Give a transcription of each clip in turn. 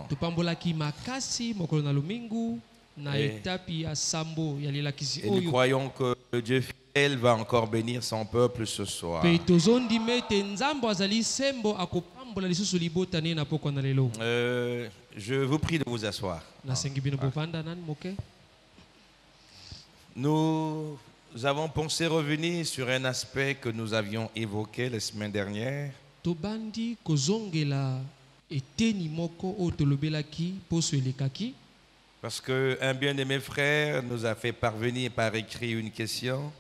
temps. Et nous croyons que le Dieu fidèle va encore bénir son peuple ce soir. Je vous prie de vous asseoir. Nous avons pensé revenir sur un aspect que nous avions évoqué la semaine dernière. Parce qu'un bien de mes frères nous a fait parvenir par écrit une question.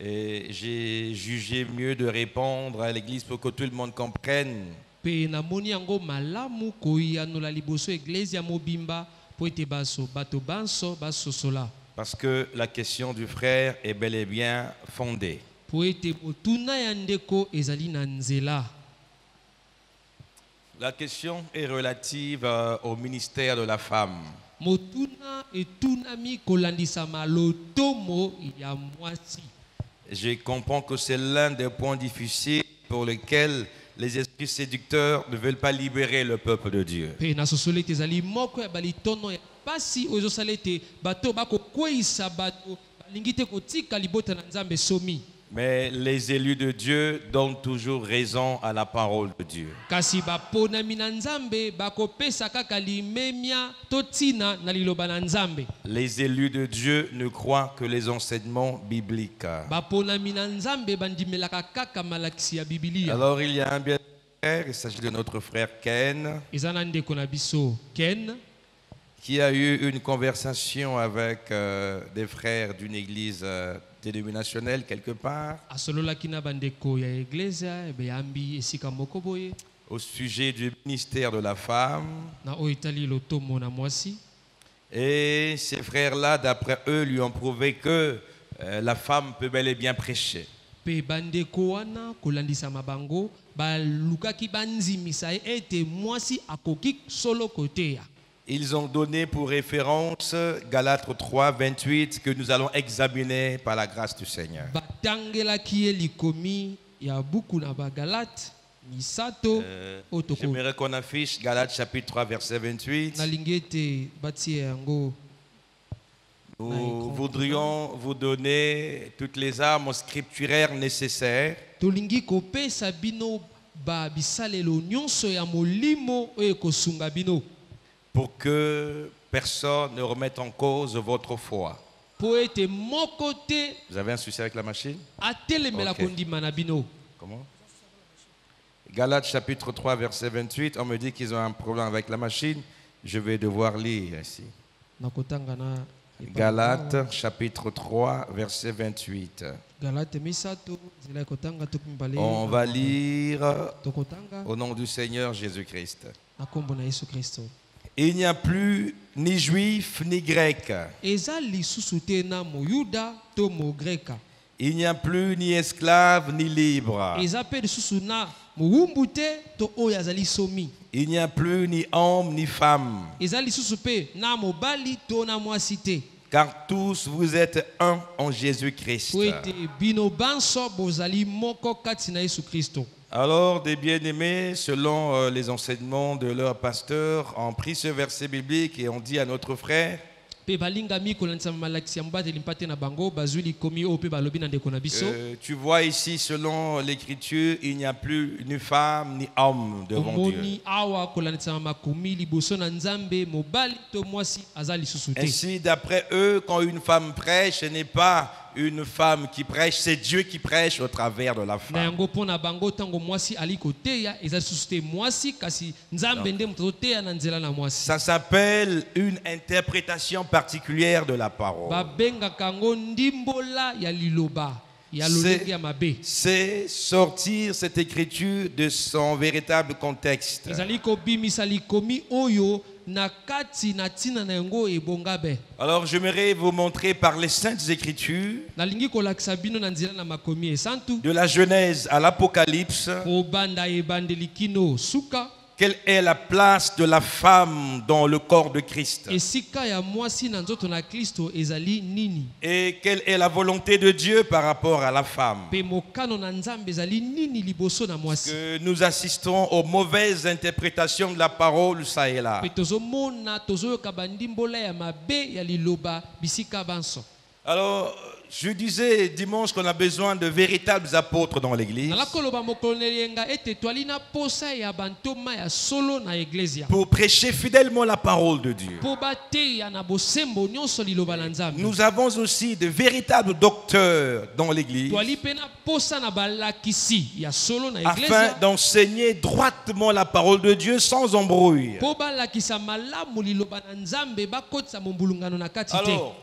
Et j'ai jugé mieux de répondre à l'église pour que tout le monde comprenne. Parce que la question du frère est bel et bien fondée. La question est relative au ministère de la femme. Je comprends que c'est l'un des points difficiles pour lesquels les esprits séducteurs ne veulent pas libérer le peuple de Dieu. Mais les élus de Dieu donnent toujours raison à la parole de Dieu. Les élus de Dieu ne croient que les enseignements bibliques. Alors il y a un bien frère, il s'agit de notre frère Ken, qui a eu une conversation avec des frères d'une église dénominationnelle quelque part au sujet du ministère de la femme. Et ces frères-là, d'après eux, lui ont prouvé que la femme peut bel et bien prêcher. Ils ont donné pour référence Galates 3, 28 que nous allons examiner par la grâce du Seigneur. J'aimerais qu'on affiche Galates chapitre 3 verset 28. Nous voudrions vous donner toutes les armes scripturaires nécessaires pour que personne ne remette en cause votre foi. Vous avez un souci avec la machine? Okay. Comment? Galates chapitre 3 verset 28, on me dit qu'ils ont un problème avec la machine. Je vais devoir lire ici. Galates chapitre 3 verset 28. On va lire au nom du Seigneur Jésus-Christ. Il n'y a plus ni juif ni grec. Il n'y a plus ni esclave ni libre. Il n'y a plus ni homme ni femme. Car tous vous êtes un en Jésus-Christ. Alors, des bien-aimés, selon les enseignements de leur pasteur, ont pris ce verset biblique et ont dit à notre frère tu vois ici, selon l'écriture, il n'y a plus ni femme ni homme devant Dieu. Ainsi, d'après eux, quand une femme prêche, ce n'est pas une femme qui prêche, c'est Dieu qui prêche au travers de la femme. Ça s'appelle une interprétation particulière de la parole. C'est sortir cette écriture de son véritable contexte. Alors j'aimerais vous montrer par les saintes écritures, de la Genèse à l'Apocalypse, Quelle est la place de la femme dans le corps de Christ? Et quelle est la volonté de Dieu par rapport à la femme? Que nous assistons aux mauvaises interprétations de la parole, ça et là. Alors, je disais dimanche qu'on a besoin de véritables apôtres dans l'église pour prêcher fidèlement la parole de Dieu. Nous avons aussi de véritables docteurs dans l'église afin d'enseigner droitement la parole de Dieu sans embrouille. Alors,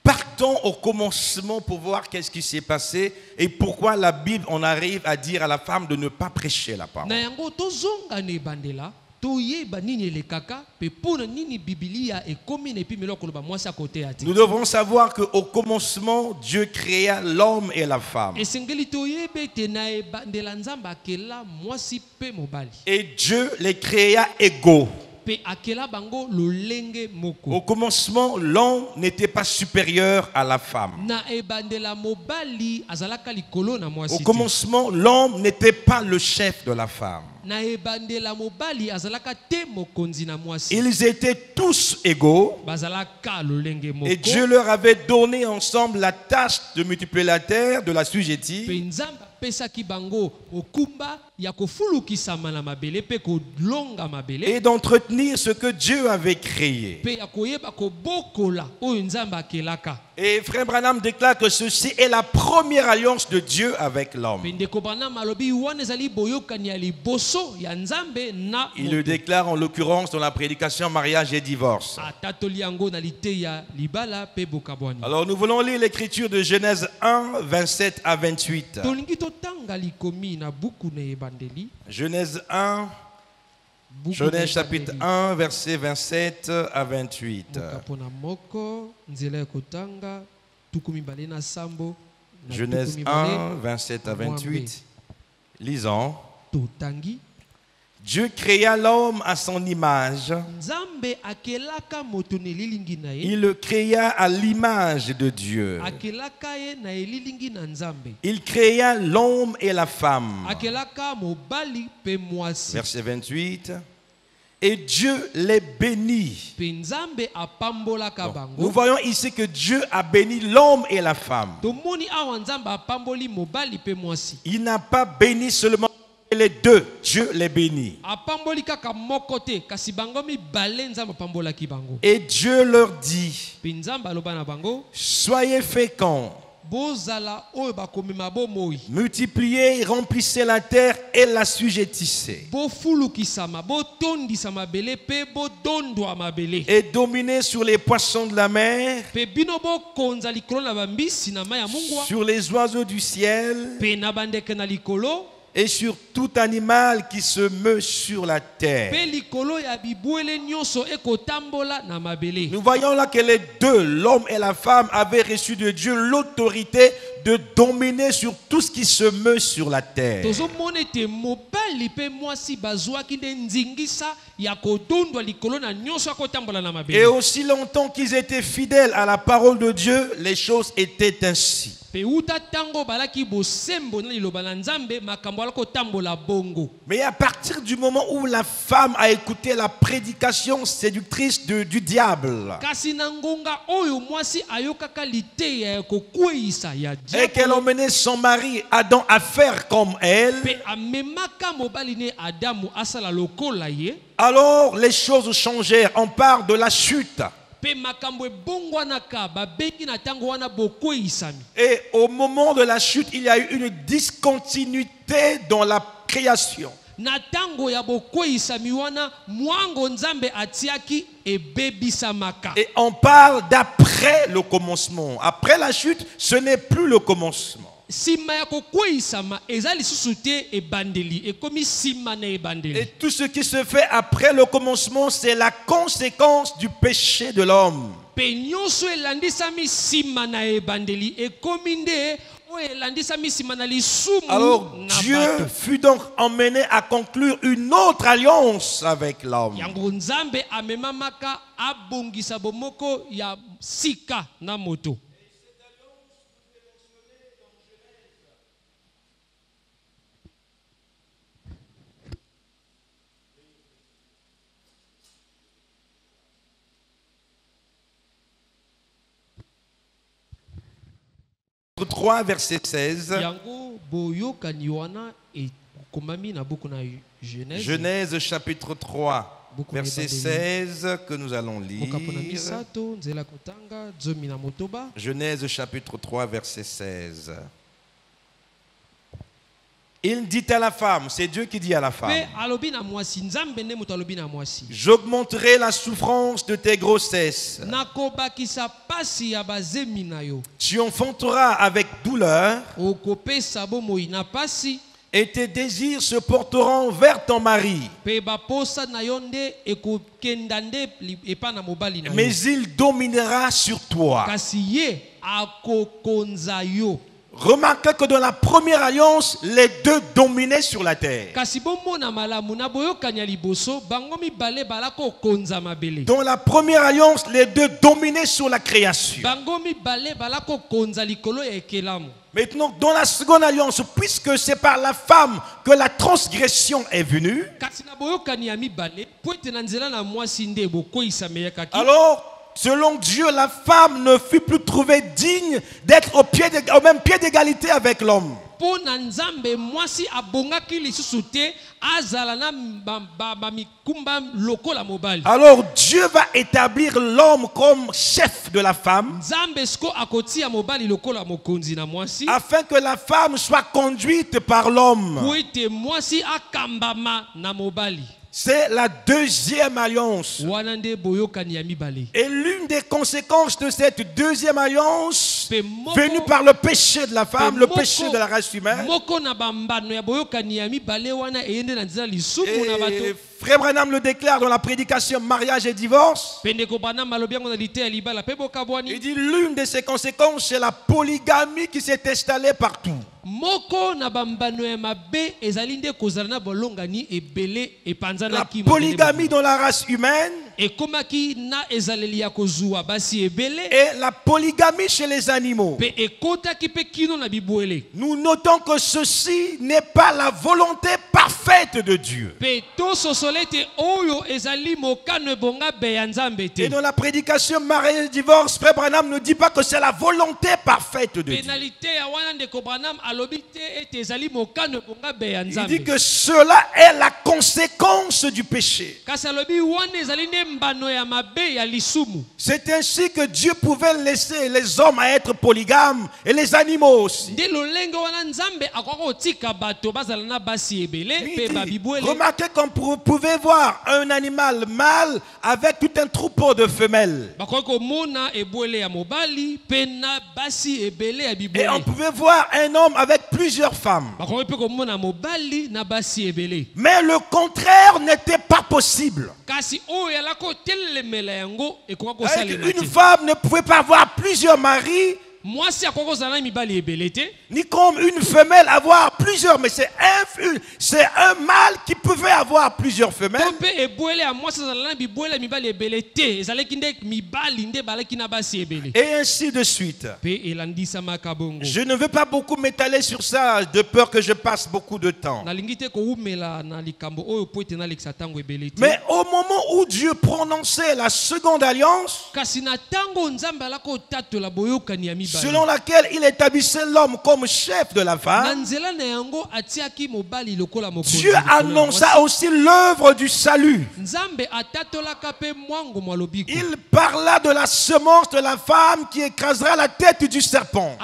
partons au commencement pour voir qu'est-ce qui s'est passé et pourquoi la Bible, on arrive à dire à la femme de ne pas prêcher la parole. Nous devons savoir qu'au commencement, Dieu créa l'homme et la femme. Et Dieu les créa égaux. Au commencement, l'homme n'était pas supérieur à la femme. Au commencement, l'homme n'était pas le chef de la femme. Ils étaient tous égaux et Dieu leur avait donné ensemble la tâche de multiplier la terre, de la sujetir et d'entretenir ce que Dieu avait créé. Et Frère Branham déclare que ceci est la première alliance de Dieu avec l'homme. Il le déclare en l'occurrence dans la prédication mariage et divorce. Alors nous voulons lire l'écriture de Genèse 1, 27 à 28. Genèse 1, Genèse chapitre 1, verset 27 à 28. Genèse 1, 27 à 28. Lisons. Dieu créa l'homme à son image. Il le créa à l'image de Dieu. Il créa l'homme et la femme. Verset 28. Et Dieu les bénit. Nous voyons ici que Dieu a béni l'homme et la femme. Il n'a pas béni seulement les deux, Dieu les bénit. Et Dieu leur dit, soyez féconds, multipliez, remplissez la terre et la sujettissez. Et dominez sur les poissons de la mer, sur les oiseaux du ciel et sur tout animal qui se meut sur la terre. Nous voyons là que les deux, l'homme et la femme, avaient reçu de Dieu l'autorité de dominer sur tout ce qui se meut sur la terre. Et aussi longtemps qu'ils étaient fidèles à la parole de Dieu, les choses étaient ainsi. Mais à partir du moment où la femme a écouté la prédication séductrice du diable et qu'elle emmenait son mari Adam à faire comme elle, alors les choses changèrent. On parle de la chute. Et au moment de la chute, il y a eu une discontinuité dans la création. Et on parle d'après le commencement. Après la chute, ce n'est plus le commencement. Et tout ce qui se fait après le commencement, c'est la conséquence du péché de l'homme. Alors Dieu fut donc emmené à conclure une autre alliance avec l'homme. 3 verset 16. Genèse chapitre 3 verset 16 que nous allons lire. Genèse chapitre 3 verset 16. Il dit à la femme, c'est Dieu qui dit à la femme, j'augmenterai la souffrance de tes grossesses. Tu enfanteras avec douleur et tes désirs se porteront vers ton mari. Mais il dominera sur toi. Remarquez que dans la première alliance, les deux dominaient sur la terre. Dans la première alliance, les deux dominaient sur la création. Maintenant, dans la seconde alliance, puisque c'est par la femme que la transgression est venue, alors, selon Dieu, la femme ne fut plus trouvée digne d'être au même pied d'égalité avec l'homme. Alors Dieu va établir l'homme comme chef de la femme, afin que la femme soit conduite par l'homme. C'est la deuxième alliance. Et l'une des conséquences de cette deuxième alliance, venue par le péché de la femme, le péché de la race humaine, et Frère Branham le déclare dans la prédication mariage et divorce. Il dit l'une de ces conséquences, c'est la polygamie qui s'est installée partout. La polygamie dans la race humaine et la polygamie chez les animaux. Nous notons que ceci n'est pas la volonté parfaite de Dieu. Et dans la prédication mariage et divorce, Frère Branham ne dit pas que c'est la volonté parfaite de Dieu. Il dit que cela est la conséquence du péché. C'est ainsi que Dieu pouvait laisser les hommes à être polygames et les animaux aussi. Remarquez qu'on pouvait voir un animal mâle avec tout un troupeau de femelles. Et on pouvait voir un homme avec plusieurs femmes. Mais le contraire n'était pas possible. Une femme ne pouvait pas avoir plusieurs maris, ni comme une femelle avoir plusieurs, mais c'est un mâle qui pouvait avoir plusieurs femelles. Et ainsi de suite. Je ne veux pas beaucoup m'étaler sur ça, de peur que je passe beaucoup de temps. Mais au moment où Dieu prononçait la seconde alliance, selon laquelle il établissait l'homme comme chef de la femme, Dieu annonça aussi l'œuvre du salut. Il parla de la semence de la femme qui écrasera la tête du serpent.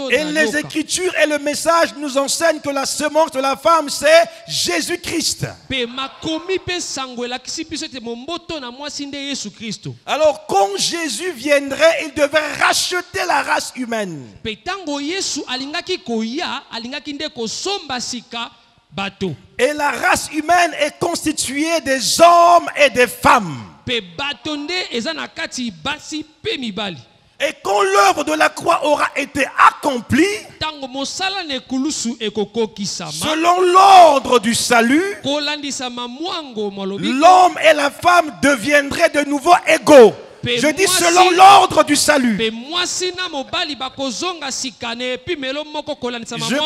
Et les Écritures et le message nous enseignent que la semence de la femme, c'est Jésus-Christ. Alors, quand Jésus viendrait, il devait racheter la race humaine. Et la race humaine est constituée des hommes et des femmes. Et quand l'œuvre de la croix aura été accomplie, selon l'ordre du salut, l'homme et la femme deviendraient de nouveau égaux. Je dis selon l'ordre du salut. Je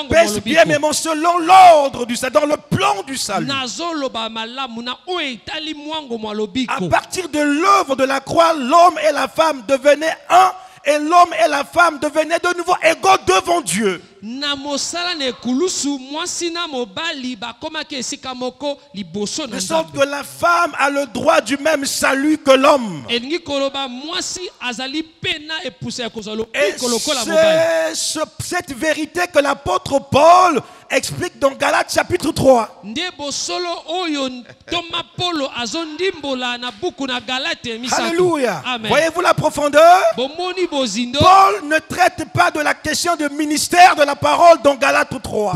pèse bien, mais selon l'ordre du salut, dans le plan du salut. À partir de l'œuvre de la croix, l'homme et la femme devenaient un. Et l'homme et la femme devenaient de nouveau égaux devant Dieu. De sorte que la femme a le droit du même salut que l'homme. Et c'est cette vérité que l'apôtre Paul explique dans Galates chapitre 3. Alléluia. Voyez-vous la profondeur? Paul ne traite pas de la question de ministère de la parole dans Galates 3.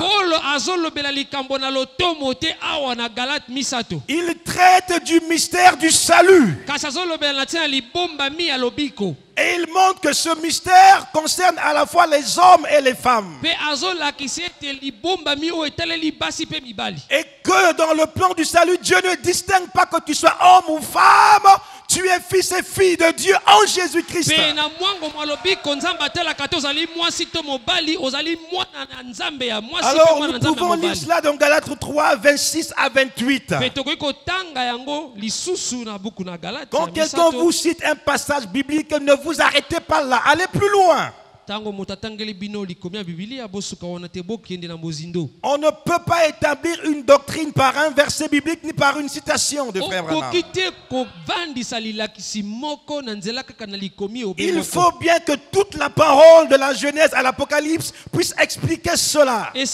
Il traite du mystère du salut. Et il montre que ce mystère concerne à la fois les hommes et les femmes. Et que dans le plan du salut, Dieu ne distingue pas que tu sois homme ou femme. Tu es fils et fille de Dieu en Jésus-Christ. Alors nous pouvons lire cela dans Galates 3, 26 à 28. Quand quelqu'un vous cite un passage biblique, ne vous arrêtez pas là. Allez plus loin. On ne peut pas établir une doctrine par un verset biblique ni par une citation de Frère Branham. Il faut bien que toute la parole de la Genèse à l'Apocalypse puisse expliquer cela. Et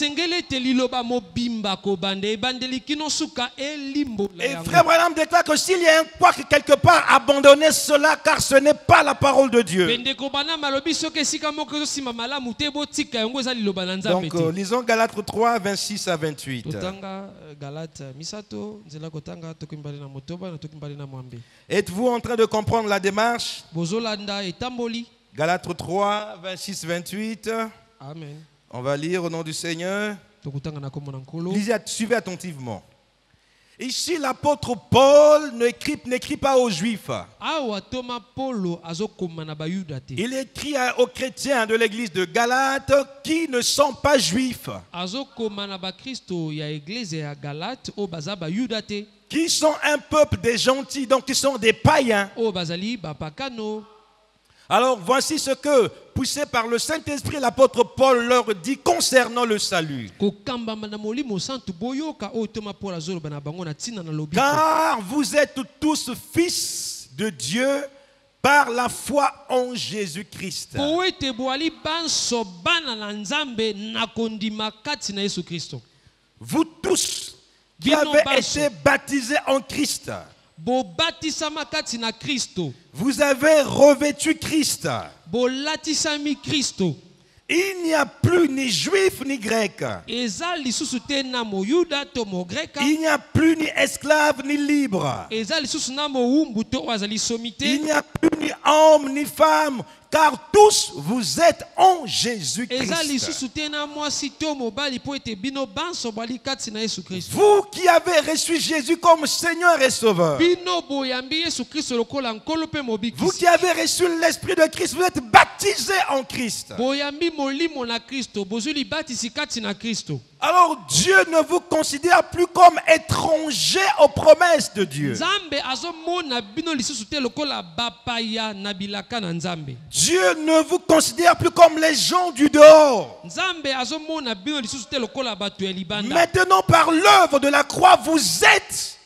Frère Branham déclare que s'il y a un quoi que quelque part, abandonnez cela car ce n'est pas la parole de Dieu. Donc lisons Galates 3, 26 à 28. Êtes-vous en train de comprendre la démarche? Galates 3, 26, 28. Amen. On va lire au nom du Seigneur. Lisez, suivez attentivement. Ici, l'apôtre Paul n'écrit pas aux Juifs. Il écrit aux chrétiens de l'église de Galate qui ne sont pas juifs. Qui sont un peuple des gentils, donc qui sont des païens. Alors voici ce que, poussé par le Saint-Esprit, l'apôtre Paul leur dit concernant le salut. Car vous êtes tous fils de Dieu par la foi en Jésus-Christ. Vous tous qui avez été baptisés en Christ. Vous avez revêtu Christ. Il n'y a plus ni juif ni grec. Il n'y a plus ni esclave ni libre. Il n'y a plus ni homme ni femme. Car tous vous êtes en Jésus-Christ. Vous qui avez reçu Jésus comme Seigneur et Sauveur. Vous qui avez reçu l'Esprit de Christ, vous êtes baptisés en Christ. Alors Dieu ne vous considère plus comme étranger aux promesses de Dieu. Dieu ne vous considère plus comme les gens du dehors. Maintenant, par l'œuvre de la croix, vous êtes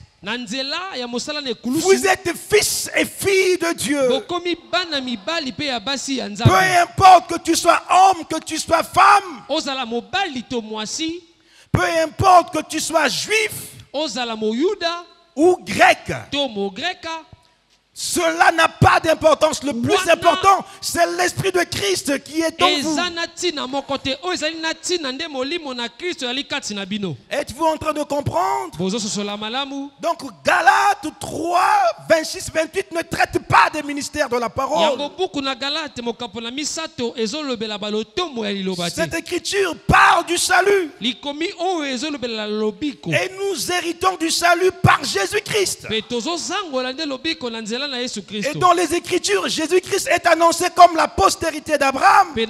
fils et filles de Dieu. Peu importe que tu sois homme, que tu sois femme. Peu importe que tu sois juif ou grec. Cela n'a pas d'importance. Le plus important, c'est l'Esprit de Christ qui est en vous. Êtes-vous en train de comprendre? Donc Galates 3, 26, 28 ne traite pas des ministères de la parole. Cette écriture parle du salut. Et nous héritons du salut par Jésus-Christ. Et dans les Écritures, Jésus-Christ est annoncé comme la postérité d'Abraham. Il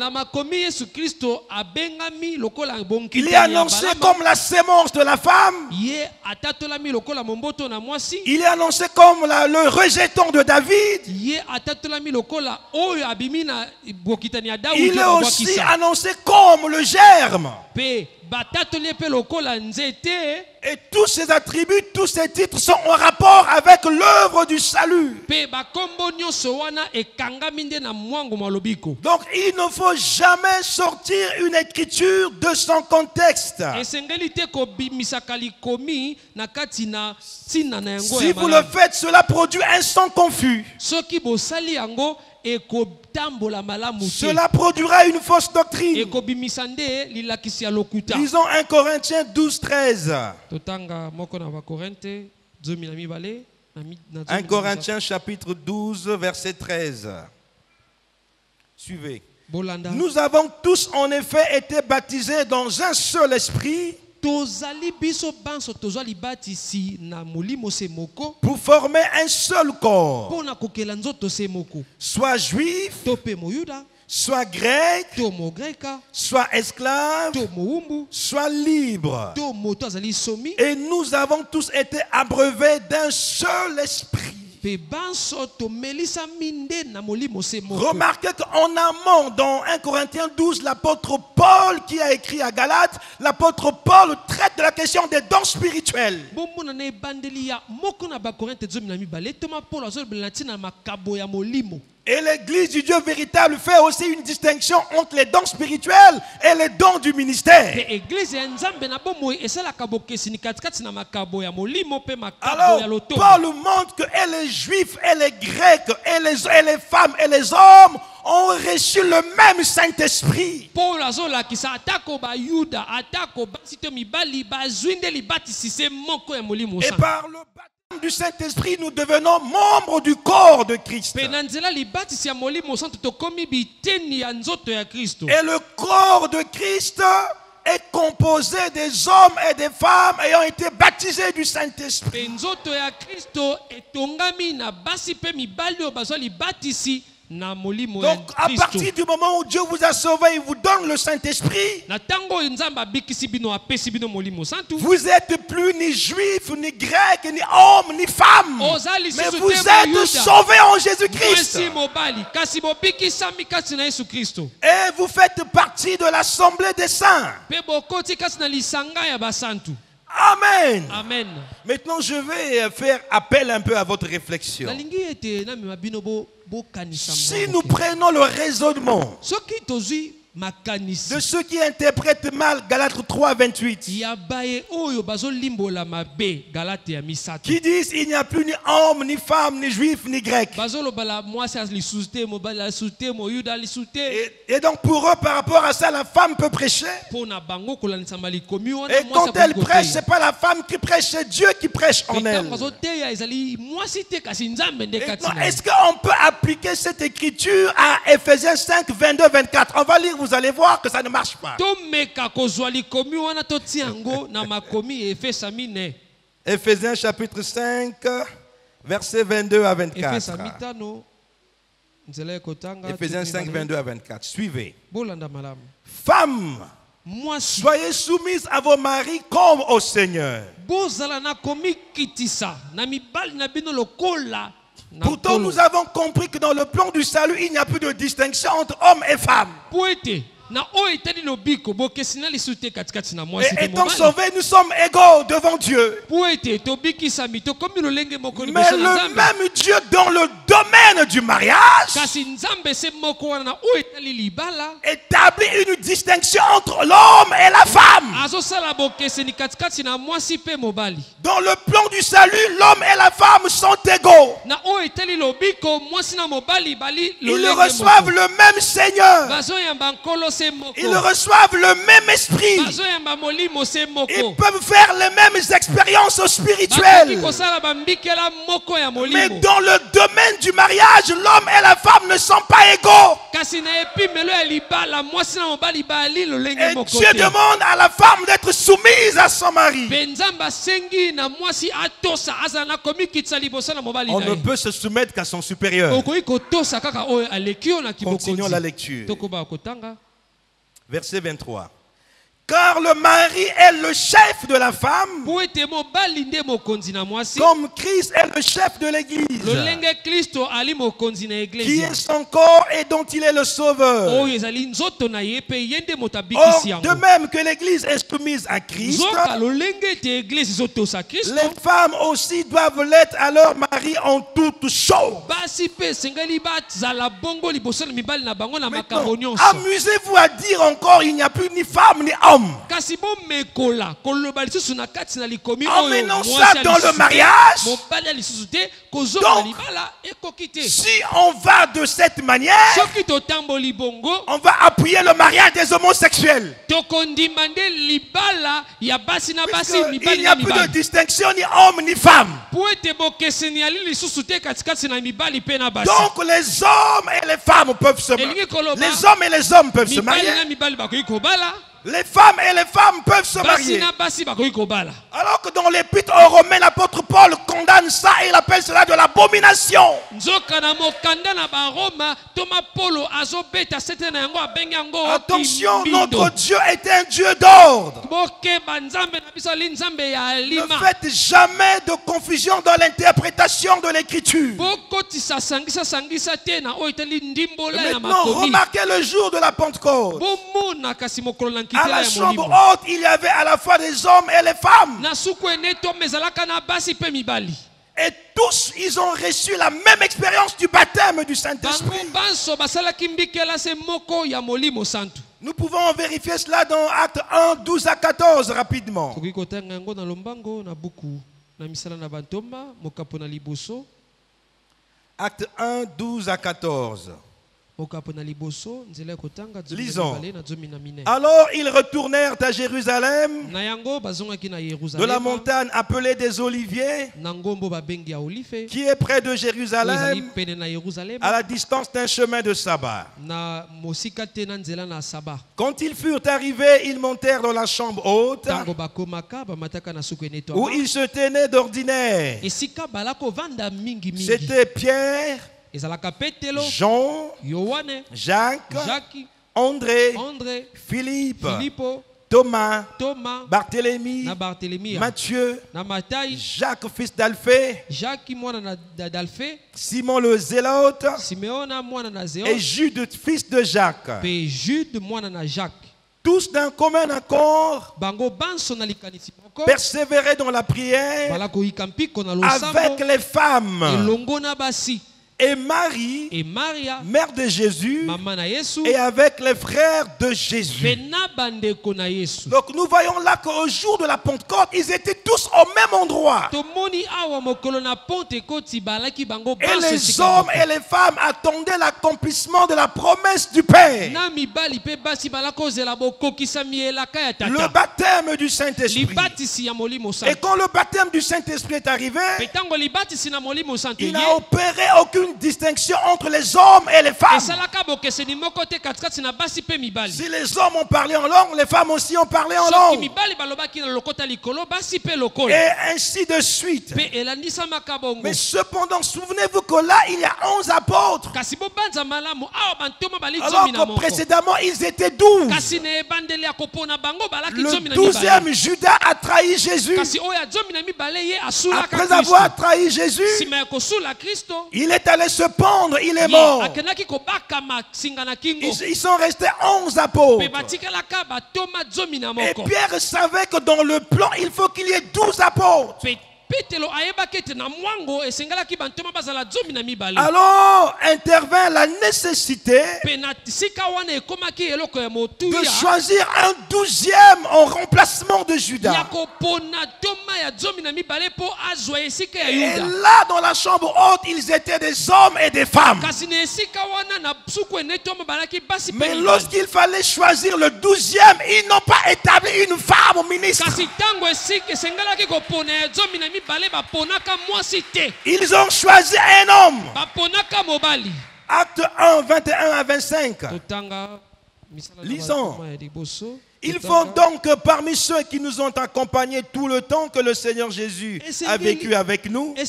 est annoncé comme la sémence de la femme. Il est annoncé comme le rejeton de David. Il est aussi annoncé comme le germe. Et tous ces attributs, tous ces titres sont en rapport avec l'œuvre du salut. Donc il ne faut jamais sortir une écriture de son contexte. Si vous le faites, cela produit un son confus. Cela produira une fausse doctrine. Lisons 1 Corinthiens 12, 13. 1 Corinthiens chapitre 12, verset 13. Suivez. Nous avons tous en effet été baptisés dans un seul esprit pour former un seul corps, soit juif, soit grec, soit esclave, soit libre. Et nous avons tous été abreuvés d'un seul esprit. Remarquez qu'en amont, dans 1 Corinthiens 12, l'apôtre Paul qui a écrit à Galates, l'apôtre Paul traite de la question des dons spirituels. Et l'église du Dieu véritable fait aussi une distinction entre les dons spirituels et les dons du ministère. Alors, Paul montre que et les juifs, et les grecs, et les femmes, et les hommes ont reçu le même Saint-Esprit. Et par le baptême du Saint-Esprit, nous devenons membres du corps de Christ. Et le corps de Christ est composé des hommes et des femmes ayant été baptisés du Saint-Esprit. Donc à partir du moment où Dieu vous a sauvé, il vous donne le Saint-Esprit. Vous n'êtes plus ni juif, ni grec, ni homme, ni femme. Mais vous êtes sauvés en Jésus-Christ. Et vous faites partie de l'assemblée des saints. Amen. Amen. Maintenant, je vais faire appel un peu à votre réflexion. Si nous prenons le raisonnement de ceux qui interprètent mal Galates 3, 28, qui disent il n'y a plus ni homme, ni femme, ni juif, ni grec. Et donc pour eux, par rapport à ça, la femme peut prêcher. Et quand elle prêche, ce n'est pas la femme qui prêche, c'est Dieu qui prêche en elle. Est-ce qu'on peut appliquer cette écriture à Ephésiens 5, 22, 24? On va lire, vous allez voir que ça ne marche pas. Ephésiens chapitre 5, versets 22 à 24. Ephésiens 5, 22 à 24. Suivez. Femmes, soyez soumises à vos maris comme au Seigneur. Pourtant, nous avons compris que dans le plan du salut, il n'y a plus de distinction entre hommes et femmes. Et étant sauvés, nous sommes égaux devant Dieu. Mais le même Dieu dans le domaine du mariage établit une distinction entre l'homme et la femme. Dans le plan du salut, l'homme et la femme sont égaux. Ils reçoivent le même Seigneur. Ils reçoivent le même esprit. Ils peuvent faire les mêmes expériences spirituelles. Mais dans le domaine du mariage, l'homme et la femme ne sont pas égaux. Et Dieu demande à la femme d'être soumise à son mari. On ne peut se soumettre qu'à son supérieur. Continuons la lecture. Verset 23. Car le mari est le chef de la femme, comme Christ est le chef de l'Église, qui est son corps et dont il est le sauveur. Or, de même que l'Église est soumise à Christ, les femmes aussi doivent l'être à leur mari en toutes choses. Amusez-vous à dire encore, il n'y a plus ni femme ni homme. En menant ça dans le mariage, donc, si on va de cette manière, on va appuyer le mariage des homosexuels. Il n'y a plus de distinction ni homme ni femme. Donc les hommes et les femmes peuvent se marier. Les hommes et les hommes peuvent se marier. Les femmes et les femmes peuvent se marier. Alors que dans l'épître aux Romains, l'apôtre Paul condamne ça et il appelle cela de l'abomination. Attention, notre Dieu est un Dieu d'ordre. Ne faites jamais de confusion dans l'interprétation de l'écriture. Maintenant, remarquez le jour de la Pentecôte. À la chambre haute, il y avait à la fois des hommes et les femmes. Et tous, ils ont reçu la même expérience du baptême du Saint-Esprit. Nous pouvons vérifier cela dans Actes 1, 12 à 14 rapidement. Actes 1, 12 à 14. Lisons. Alors ils retournèrent à Jérusalem, de la montagne appelée des Oliviers, qui est près de Jérusalem, à la distance d'un chemin de sabbat. Quand ils furent arrivés, ils montèrent dans la chambre haute, où ils se tenaient d'ordinaire. C'était Pierre, Jean, Jacques, André, Philippe, Thomas, Barthélemy, Matthieu, Jacques fils d'Alphée, Simon le Zélote et Jude fils de Jacques. Tous d'un commun accord persévéraient dans la prière avec les femmes et Marie, mère de Jésus, et avec les frères de Jésus. Donc nous voyons là qu'au jour de la Pentecôte, ils étaient tous au même endroit. Et les hommes et les femmes attendaient l'accomplissement de la promesse du Père. Le baptême du Saint-Esprit. Et quand le baptême du Saint-Esprit est arrivé, il n'a opéré aucune distinction entre les hommes et les femmes. Si les hommes ont parlé en langue, les femmes aussi ont parlé en langue. Et ainsi de suite. Mais cependant, souvenez-vous que là, il y a 11 apôtres. Alors que précédemment, ils étaient 12. Le 12e Judas a trahi Jésus. Après avoir trahi Jésus, il est allé se pendre, il est mort. Ils sont restés 11 apôtres. Et Pierre savait que dans le plan, il faut qu'il y ait 12 apôtres. Alors intervint la nécessité de choisir un 12e en remplacement de Judas. Et là, dans la chambre haute, ils étaient des hommes et des femmes. Mais lorsqu'il fallait choisir le 12e, ils n'ont pas établi une femme au ministre. Ils ont choisi un homme. Acte 1, 21 à 25. Lisons. Il faut donc que parmi ceux qui nous ont accompagnés tout le temps que le Seigneur Jésus a vécu avec nous, et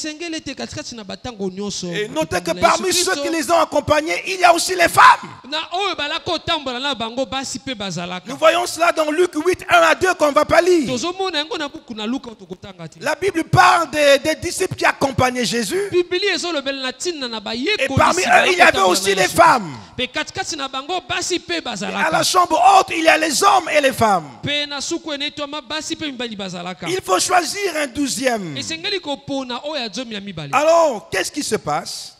notez que parmi ceux qui les ont accompagnés, il y a aussi les femmes. Nous voyons cela dans Luc 8, 1 à 2 qu'on ne va pas lire. La Bible parle des disciples qui accompagnaient Jésus. Et parmi eux, il y avait aussi les femmes. Et à la chambre haute, il y a les hommes et les femmes. Il faut choisir un 12e. Alors, qu'est-ce qui se passe?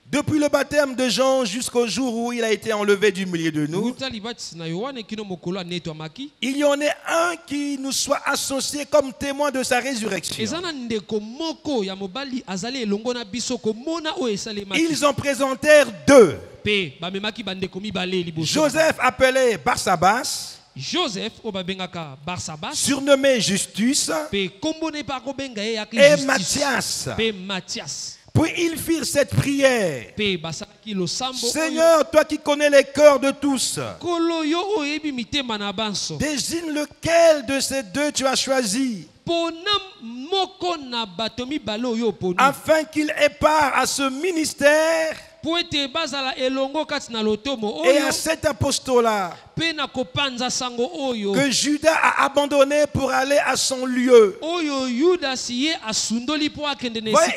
Depuis le baptême de Jean jusqu'au jour où il a été enlevé du milieu de nous, il y en a un qui nous soit associé comme témoin de sa résurrection. Ils en présentèrent 2. Joseph appelé Barsabas, surnommé Justus, et Matthias. Puis ils firent cette prière. Seigneur, toi qui connais les cœurs de tous, désigne lequel de ces 2 tu as choisi, afin qu'il ait part à ce ministère et à cet apostolat que Judas a abandonné pour aller à son lieu. Voyez,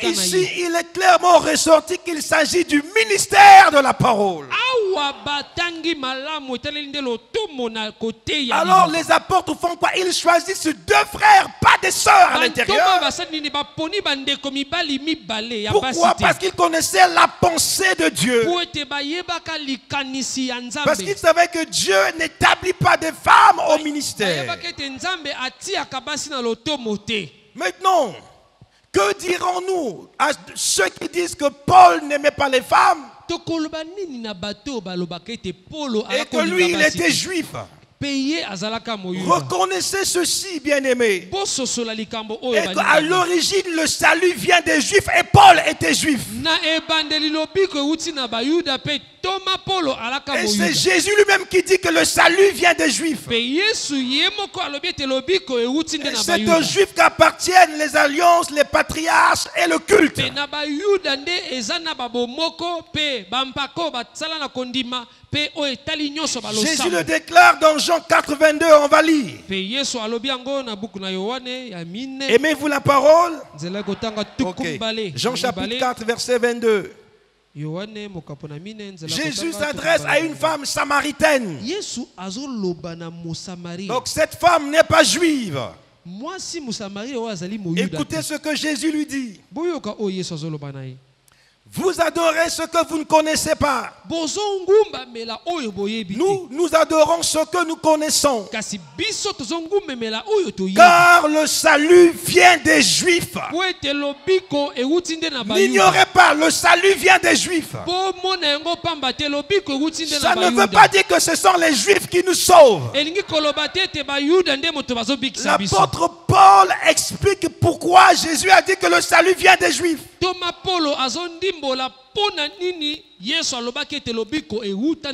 ici, il est clairement ressorti qu'il s'agit du ministère de la parole. Alors les apôtres font quoi? Ils choisissent 2 frères, pas des sœurs à l'intérieur. Pourquoi? Parce qu'ils connaissaient la pensée de Dieu. Parce qu'ils savaient que Dieu n'établit pas de femmes au ministère. Maintenant, que dirons-nous à ceux qui disent que Paul n'aimait pas les femmes et que lui, il était juif? Reconnaissez ceci, bien-aimés, et qu'à l'origine le salut vient des Juifs et Paul était juif. Et c'est Jésus lui-même qui dit que le salut vient des Juifs. Et c'est aux Juifs qu'appartiennent les alliances, les patriarches et le culte. Jésus le déclare dans Jean 4, 22, on va lire. Aimez-vous la parole? Okay. Jean chapitre 4, verset 22. Jésus s'adresse à une femme samaritaine. Donc cette femme n'est pas juive. Écoutez ce que Jésus lui dit. Vous adorez ce que vous ne connaissez pas. Nous adorons ce que nous connaissons. Car le salut vient des Juifs. N'ignorez pas, le salut vient des Juifs. Ça ne veut pas dire que ce sont les Juifs qui nous sauvent. L'apôtre Paul explique pourquoi Jésus a dit que le salut vient des Juifs.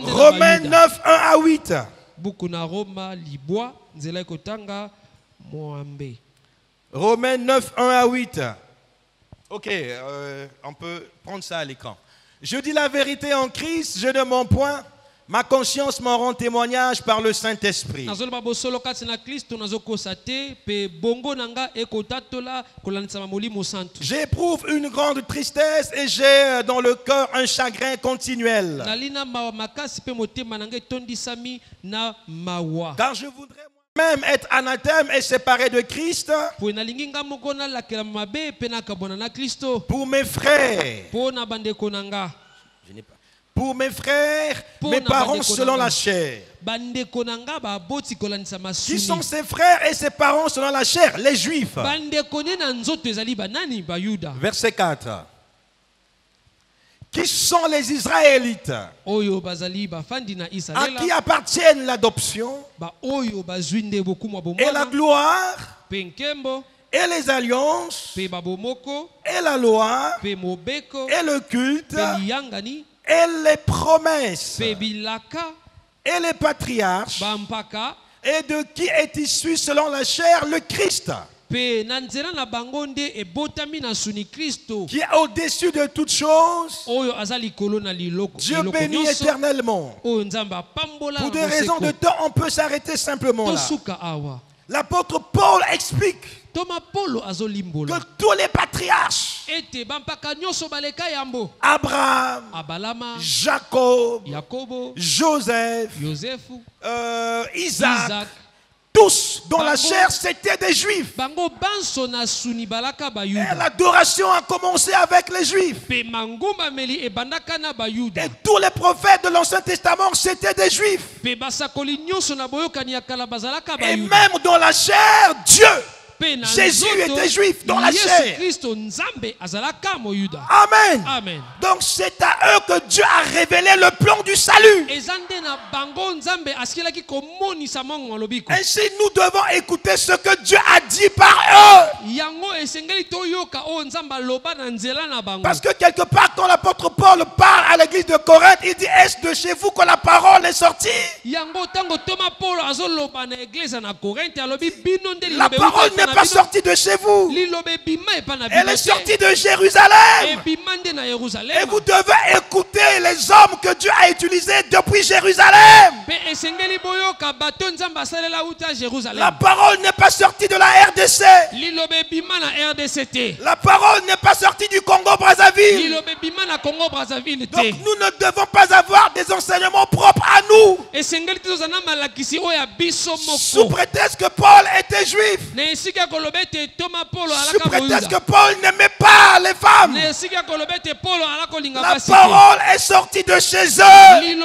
Romains 9, 1 à 8. Romains 9, 1 à 8. Ok, on peut prendre ça à l'écran. Je dis la vérité en Christ, je ne mens point. Ma conscience m'en rend témoignage par le Saint-Esprit. J'éprouve une grande tristesse et j'ai dans le cœur un chagrin continuel. Car je voudrais même être anathème et séparé de Christ. Pour mes frères. Pour mes frères, mes parents selon la chair. Qui sont ses frères et ses parents selon la chair? Les Juifs. Verset 4. Qui sont les Israélites? À qui appartiennent l'adoption et la gloire et les alliances et la loi et le culte et les promesses et les patriarches, et de qui est issu selon la chair le Christ, qui est au-dessus de toutes choses, Dieu béni éternellement. Pour des raisons de temps, on peut s'arrêter simplement là. L'apôtre Paul explique que tous les patriarches, Abraham, Jacob, Joseph, Isaac, tous dans la chair, c'était des Juifs. Et l'adoration a commencé avec les Juifs. Et tous les prophètes de l'Ancien Testament, c'était des Juifs. Et même dans la chair, Dieu, Jésus était juif dans la chair. Amen. Amen. Donc c'est à eux que Dieu a révélé le plan du salut. Ainsi nous devons écouter ce que Dieu a dit par eux. Parce que quelque part quand l'apôtre Paul parle à l'église de Corinthe, il dit: est-ce de chez vous que la parole est sortie? La parole n'est pas sortie de chez vous. Elle est sortie de Jérusalem. Et vous devez écouter les hommes que Dieu a utilisés depuis Jérusalem. La parole n'est pas sortie de la RDC. La parole n'est pas sortie du Congo-Brazzaville. Donc nous ne devons pas avoir des enseignements propres à nous. Sous prétexte que Paul était juif. Sous prétexte que Paul n'aimait pas les femmes. La parole est sortie de chez eux.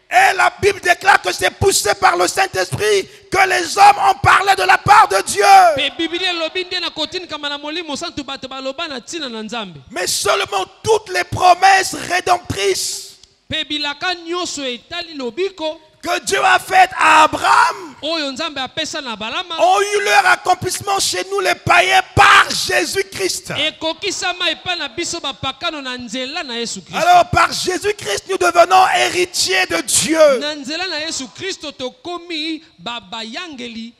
Et la Bible déclare que c'est poussé par le Saint-Esprit que les hommes ont parlé de la part de Dieu. Mais seulement toutes les promesses rédemptrices que Dieu a faites à Abraham ont eu leur accomplissement chez nous les païens par Jésus-Christ. Alors par Jésus-Christ nous devenons héritiers de Dieu.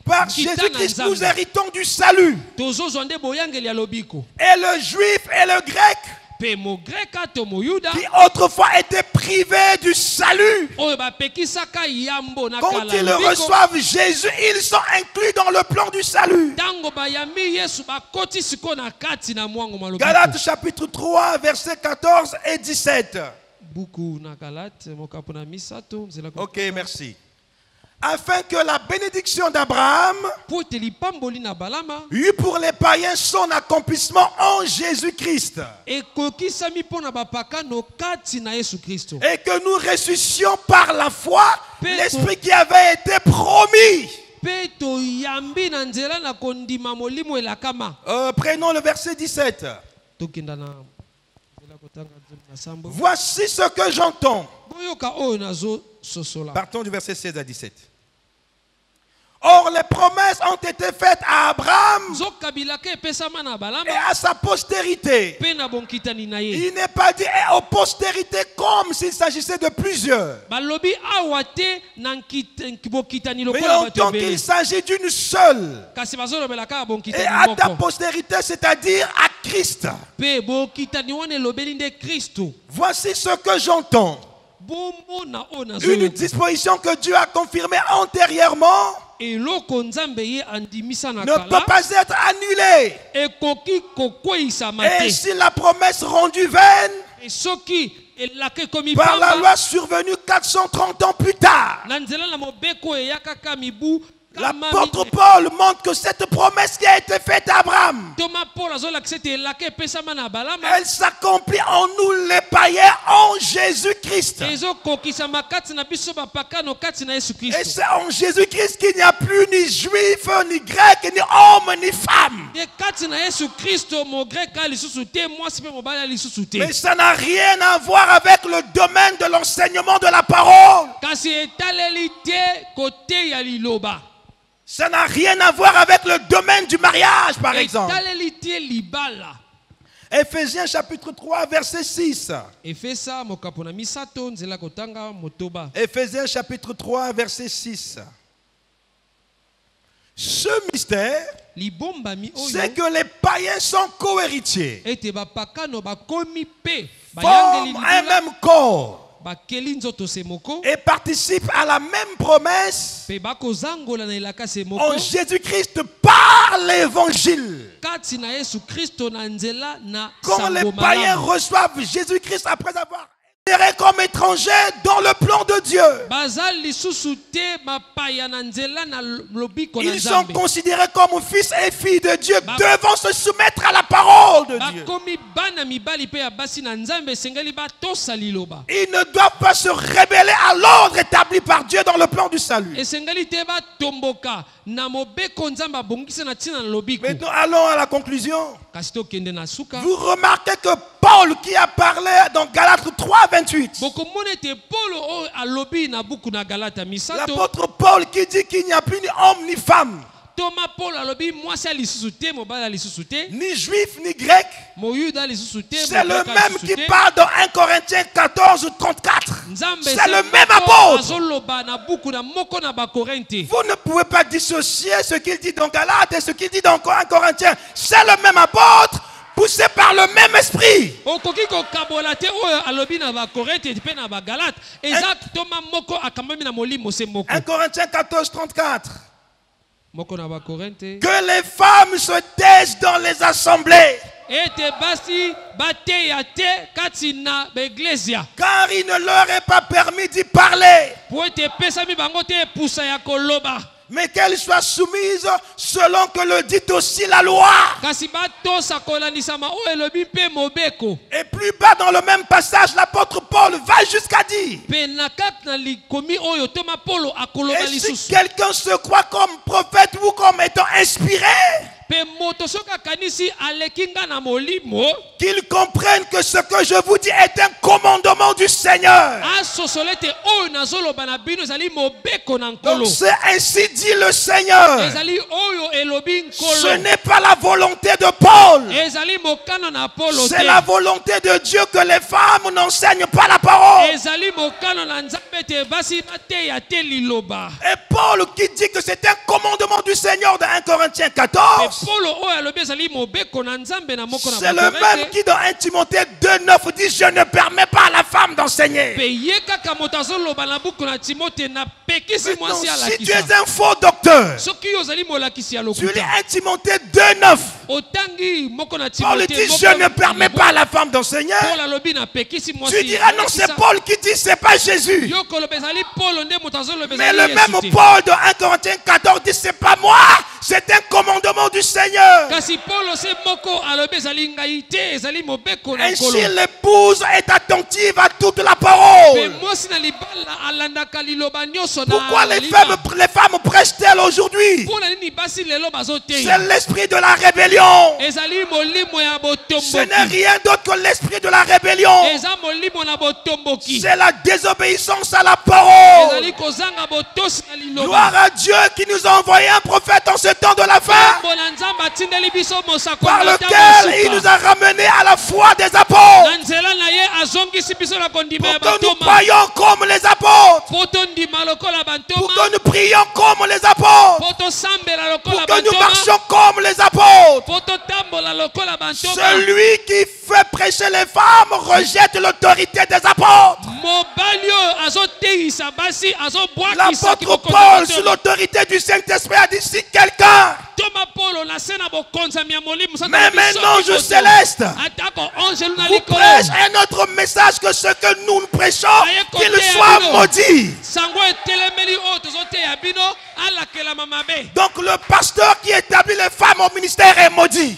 Par Jésus-Christ nous héritons du salut. Et le juif et le grec qui autrefois étaient privés du salut, quand ils reçoivent Jésus, ils sont inclus dans le plan du salut. Galates chapitre 3 versets 14 et 17. Ok, merci. Afin que la bénédiction d'Abraham eût pour les païens son accomplissement en Jésus-Christ. Et que nous ressuscitions par la foi l'Esprit qui avait été promis. Prenons le verset 17. Voici ce que j'entends. Partons du verset 16 à 17. Or les promesses ont été faites à Abraham et à sa postérité. Il n'est pas dit et aux postérités comme s'il s'agissait de plusieurs. Mais on entend qu'il s'agit d'une seule. Et à ta postérité, c'est-à-dire à Christ. Voici ce que j'entends. Une disposition que Dieu a confirmée antérieurement ne peut pas être annulée. Et si la promesse rendue vaine, par la loi survenue 430 ans plus tard. L'apôtre Paul montre que cette promesse qui a été faite à Abraham, elle s'accomplit en nous les païens en Jésus-Christ. Et c'est en Jésus-Christ qu'il n'y a plus ni juif, ni grec, ni homme, ni femme. Mais ça n'a rien à voir avec le domaine de l'enseignement de la parole. Ça n'a rien à voir avec le domaine du mariage, par exemple. Éphésiens chapitre 3, verset 6. Éphésiens chapitre 3, verset 6. Ce mystère, c'est que les païens sont co-héritiers, forment un même corps et participent à la même promesse en Jésus-Christ par l'évangile. Quand les païens reçoivent Jésus-Christ après avoir été comme étrangers dans le plan de Dieu, ils sont considérés comme fils et filles de Dieu, devant se soumettre à la parole de Dieu. Ils ne doivent pas se rebeller à l'ordre établi par Dieu dans le plan du salut. Maintenant, allons à la conclusion. Vous remarquez que Paul, qui a parlé dans Galates 3, 28, l'apôtre Paul qui dit qu'il n'y a plus ni homme ni femme, ni juif ni grec, c'est le même qui parle dans 1 Corinthiens 14 34. C'est le même apôtre. Vous ne pouvez pas dissocier ce qu'il dit dans Galates et ce qu'il dit dans 1 Corinthiens. C'est le même apôtre, poussé par le même esprit. 1 Corinthiens 14 34. Que les femmes se taisent dans les assemblées, car il ne leur est pas permis d'y parler, mais qu'elles soient soumises selon que le dit aussi la loi. Et plus bas dans le même passage, l'apôtre Paul va jusqu'à dire: et si quelqu'un se croit comme prophète ou comme étant inspiré, qu'ils comprennent que ce que je vous dis est un commandement du Seigneur. Donc c'est ainsi dit le Seigneur. Ce n'est pas la volonté de Paul, c'est la volonté de Dieu que les femmes n'enseignent pas la parole. Et Paul qui dit que c'est un commandement du Seigneur dans 1 Corinthiens 14, c'est le même qui dans 1 Timothée 2,9 dit: je ne permets pas à la femme d'enseigner. Maintenant, si tu es un faux docteur, tu lis 1 Timothée 2,9, Paul dit: je ne permets pas à la femme d'enseigner. Tu diras: non, c'est Paul qui dit, c'est pas Jésus. Mais le même Paul dans 1 Corinthiens 14 dit: c'est pas moi, c'est un commandement du Seigneur. Ainsi l'épouse est attentive à toute la parole. Pourquoi les femmes prêchent-elles aujourd'hui? C'est l'esprit de la rébellion. Ce n'est rien d'autre que l'esprit de la rébellion. C'est la désobéissance à la parole. Gloire à Dieu qui nous a envoyé un prophète en ce temps de la fin, par lequel il nous a ramenés à la foi des apôtres, pour que nous croyions comme les apôtres, pour que nous prions comme les apôtres, pour que nous marchions comme les apôtres. Celui qui fait prêcher les femmes rejette l'autorité des apôtres. L'apôtre Paul, sous l'autorité du Saint-Esprit, a dit: si quelqu'un Même un ange céleste vous prêche un autre message que ce que nous prêchons, qu'il soit maudit. Donc le pasteur qui établit les femmes au ministère est maudit.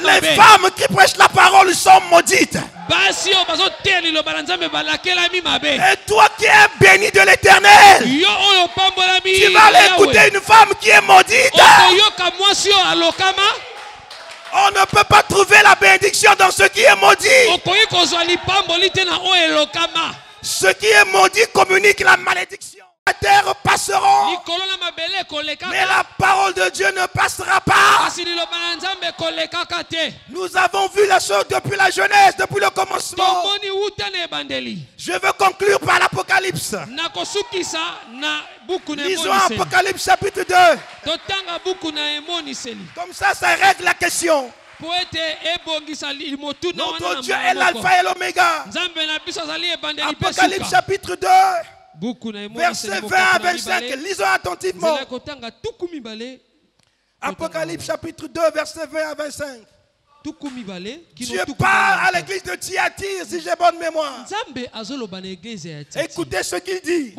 Les femmes qui prêchent la parole sont maudites. Et toi qui es béni de l'Éternel, tu vas aller écouter une femme qui est maudite. On ne peut pas trouver la bénédiction dans ce qui est maudit. Ce qui est maudit communique la malédiction. La terre passera, mais la parole de Dieu ne passera pas. Nous avons vu la chose depuis la Genèse, depuis le commencement. Je veux conclure par l'Apocalypse. Lisons Apocalypse chapitre 2. Comme ça règle la question. Notre Dieu est l'alpha et l'oméga. Apocalypse chapitre 2. Verset 20 à 25, lisons attentivement. Apocalypse chapitre 2, verset 20 à 25. Dieu parle à l'église de Thyatire, si j'ai bonne mémoire. Écoutez ce qu'il dit.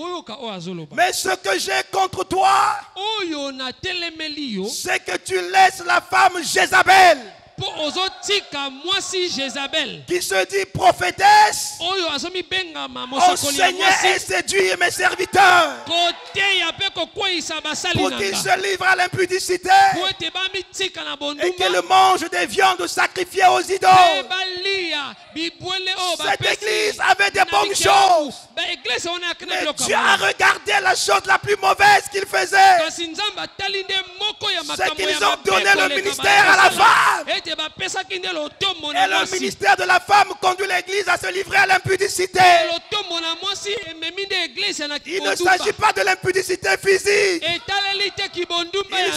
Mais ce que j'ai contre toi, c'est que tu laisses la femme Jézabel, qui se dit prophétesse, enseigner et séduire mes serviteurs pour qu'ils se livrent à l'impudicité et qu'ils mangent des viandes sacrifiées aux idoles. Cette église avait des bonnes choses, mais Dieu a regardé la chose la plus mauvaise qu'ils faisaient. C'est qu'ils ont donné le ministère à la femme. Et le ministère de la femme conduit l'église à se livrer à l'impudicité. Il ne s'agit pas de l'impudicité physique. Il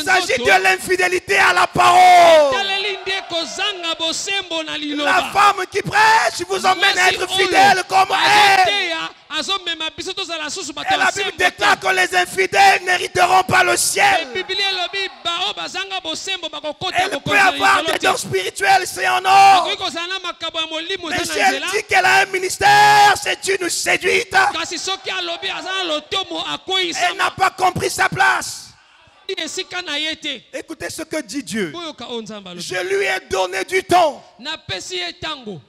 s'agit de l'infidélité à la parole. La femme qui prêche vous emmène à être fidèle comme elle. Et la Bible déclare que les infidèles n'hériteront pas le ciel. Elle peut avoir des dons spirituels, c'est en or. Mais si elle dit qu'elle a un ministère, c'est une séduite. Elle n'a pas compris sa place. Écoutez ce que dit Dieu. Je lui ai donné du temps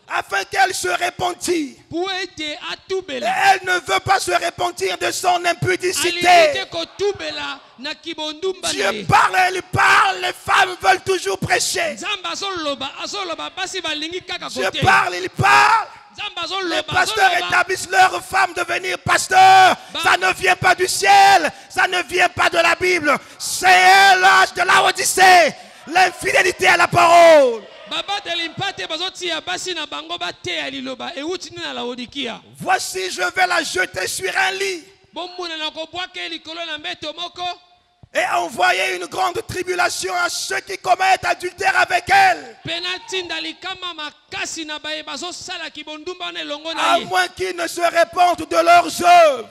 afin qu'elle se repentisse. Et elle ne veut pas se repentir de son impudicité. Dieu parle, elle parle, les femmes veulent toujours prêcher. Dieu parle, il parle. Les pasteurs établissent leurs femmes devenir pasteurs. Ça ne vient pas du ciel, ça ne vient pas de la Bible. C'est l'âge de la Odyssée, l'infidélité à la parole. Voici, je vais la jeter sur un lit et envoyer une grande tribulation à ceux qui commettent adultère avec elle, à moins qu'ils ne se répandent de leurs œuvres.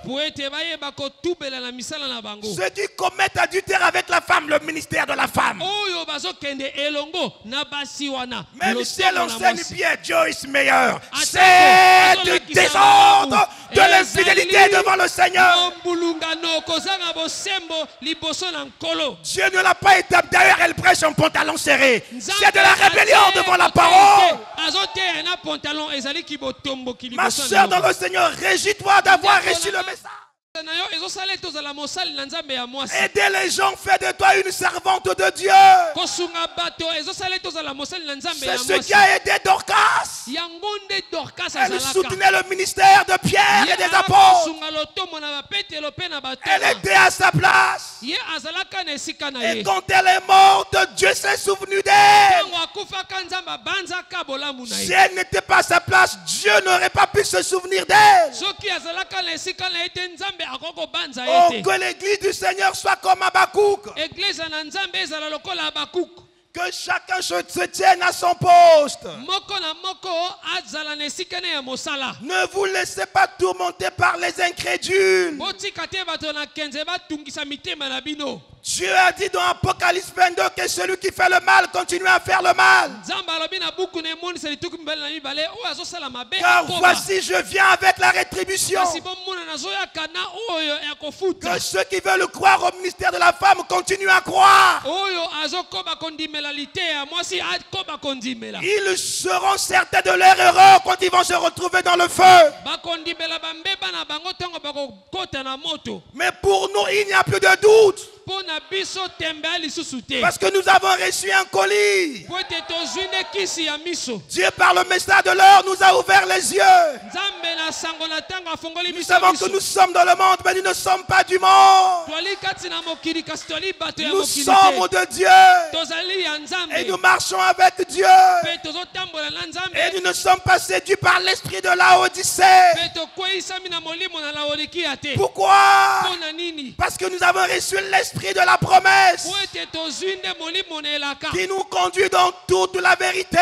Ceux qui commettent adultère avec la femme, le ministère de la femme. Même si elle enseigne bien, Dieu est meilleur. C'est du désordre, de l'infidélité devant le Seigneur. Dieu ne l'a pas établi. D'ailleurs, elle prêche en pantalon serré. C'est de la rébellion devant la parole. Ma soeur dans le Seigneur, régis-toi d'avoir reçu le message. Aider les gens fait de toi une servante de Dieu. C'est ce qui a aidé Dorcas. Elle soutenait le ministère de Pierre et des apôtres. Elle était à sa place. Et quand elle est morte, Dieu s'est souvenu d'elle. Si elle n'était pas à sa place, Dieu n'aurait pas pu se souvenir d'elle. Oh, que l'église du Seigneur soit comme Habakkuk. Que chacun se tienne à son poste. Ne vous laissez pas tourmenter par les incrédules. Dieu a dit dans Apocalypse 22 que celui qui fait le mal continue à faire le mal. Car voici, je viens avec la rétribution. Que ceux qui veulent croire au ministère de la femme continuent à croire. Ils seront certains de leur erreur quand ils vont se retrouver dans le feu. Mais pour nous, il n'y a plus de doute. Parce que nous avons reçu un colis. Dieu, par le message de l'heure, nous a ouvert les yeux. Nous savons que nous sommes dans le monde, mais nous ne sommes pas du monde. Nous sommes de Dieu. Et nous marchons avec Dieu. Et nous ne sommes pas séduits par l'esprit de Laodicée. Pourquoi? Parce que nous avons reçu l'esprit de la promesse qui nous conduit dans toute la vérité.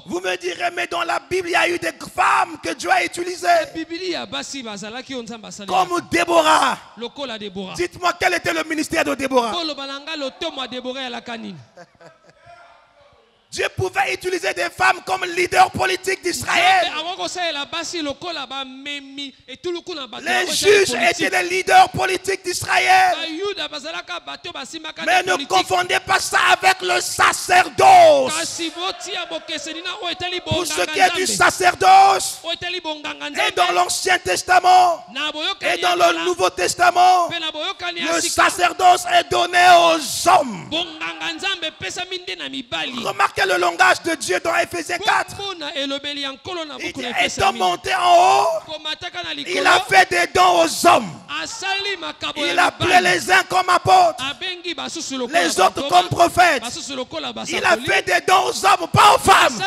Vous me direz, mais dans la Bible, il y a eu des femmes que Dieu a utilisées. Comme Déborah. Dites-moi, quel était le ministère de Déborah? Dieu pouvait utiliser des femmes comme leaders politiques d'Israël. Les juges étaient les leaders politiques d'Israël. Mais ne confondez pas ça avec le sacerdoce. Pour ce qui est du sacerdoce, et dans l'Ancien Testament, et dans le Nouveau Testament, le sacerdoce est donné aux hommes. Remarquez le langage de Dieu dans Ephésiens 4. Il dit, étant monté en haut, il a fait des dons aux hommes. Il a appelé les uns comme apôtres, les autres comme prophètes. Il a fait des dons aux hommes, pas aux femmes.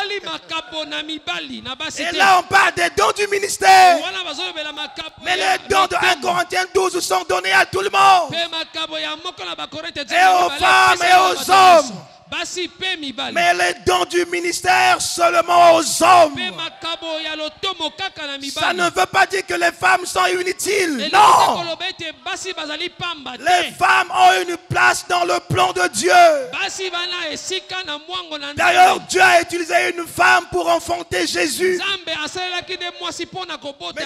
Et là on parle des dons du ministère. Mais les dons de 1 Corinthiens 12 sont donnés à tout le monde. Et aux femmes et aux hommes. Mais les dons du ministère seulement aux hommes. Ça ne veut pas dire que les femmes sont inutiles. Non. Les femmes ont une place dans le plan de Dieu. D'ailleurs, Dieu a utilisé une femme pour enfanter Jésus. Mais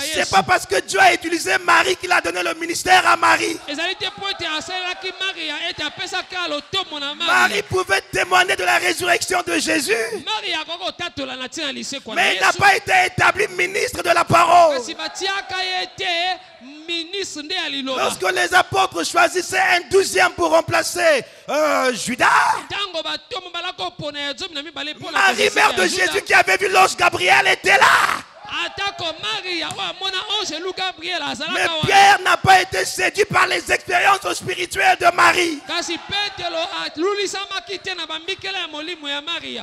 ce n'est pas parce que Dieu a utilisé Marie qu'il a donné le ministère à Marie. Marie pouvait témoigner de la résurrection de Jésus. Mais il n'a pas été établi ministre de la parole. Lorsque les apôtres choisissaient un 12e pour remplacer Judas, Marie, mère de Jésus, qui avait vu l'ange Gabriel, était là. Mais Pierre n'a pas été séduit par les expériences spirituelles de Marie.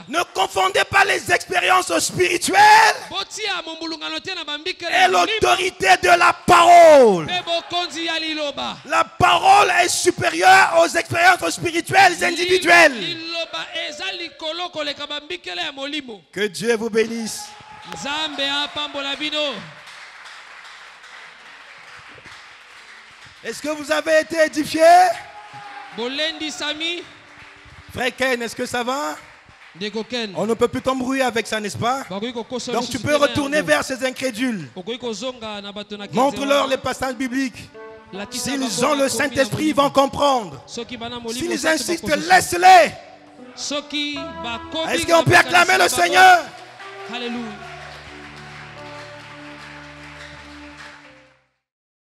Ne confondez pas les expériences spirituelles et l'autorité de la parole. La parole est supérieure aux expériences spirituelles individuelles. Que Dieu vous bénisse. Est-ce que vous avez été édifié? Frère Ken, est-ce que ça va? On ne peut plus t'embrouiller avec ça, n'est-ce pas? Donc tu peux retourner vers ces incrédules. Montre-leur les passages bibliques. S'ils ont le Saint-Esprit, ils vont comprendre. S'ils insistent, laisse-les. Est-ce qu'on peut acclamer le Seigneur? Alléluia.